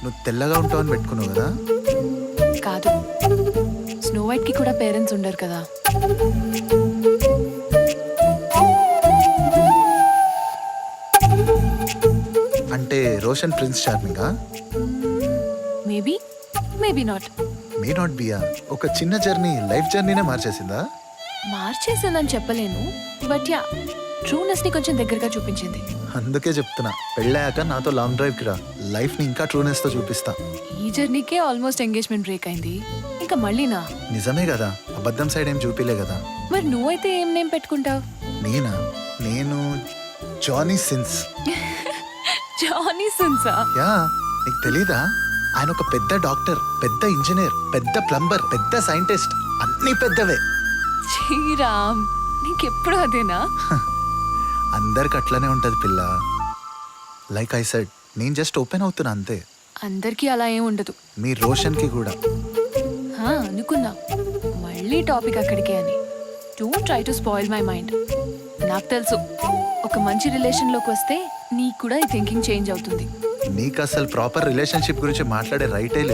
నువ్వు తెల్లగా ఉంటావని పెట్టుకున్నావు కదా. కాదు, స్నో వైట్ కి కూడా పేరెంట్స్ ఉండరు కదా. అంటే రోషన్ ప్రిన్స్ చార్మింగా? Maybe, maybe not. May not బియా. ఒక చిన్న జర్నీ లైఫ్ జర్నీనే మార్చేసిందా? మార్చేసిందని చెప్పలేను, బట్ యా, ట్రూనెస్ ని కొంచెం దగ్గరగా చూపించింది. అందుకే చెప్తున్నా, పెళ్ళాక నాతో లాంగ్ డ్రైవ్ కి రా, లైఫ్ ని ఇంకా ట్రూనెస్ తో చూపిస్తా. ఈ జర్నీకే ఆల్మోస్ట్ ఎంగేజ్మెంట్ బ్రేక్ అయింది, ఇంకా మళ్ళీనా? నిజమే కదా, అబద్ధం సైడ్ ఏం చూపిలే కదా. మరి నువ్వైతే ఏం నేమ్ పెట్టుకుంటావు? నేను జానీ సిన్స్. జానీ సిన్సా? యా, నీకు తెలీదా? ఆయన ఒక పెద్ద డాక్టర్, పెద్ద ఇంజనీర్, పెద్ద ప్లంబర్, పెద్ద సైంటిస్ట్, అన్ని పెద్దవే. శ్రీరామ్, నీకెప్పుడు అదేనా? అందరికి అట్లనే ఉంటది పిల్ల. లైక్ ఐ సెడ్, నేను జస్ట్ ఓపెన్ అవుతున్నా అంతే. అందరికీ అలా ఏం ఉండదు. మీ రోషన్ కి కూడా. అనుకున్నా మళ్ళీ టాపిక్ అక్కడికే అని. Don't try to spoil my mind. నాకు తెలుసు, ఒక మంచి రిలేషన్లోకి వస్తే నీకు కూడా ఈ థింకింగ్ చేంజ్ అవుతుంది. నీకు అసలు ప్రాపర్ రిలేషన్షిప్ గురించి మాట్లాడే రైటే లేదు.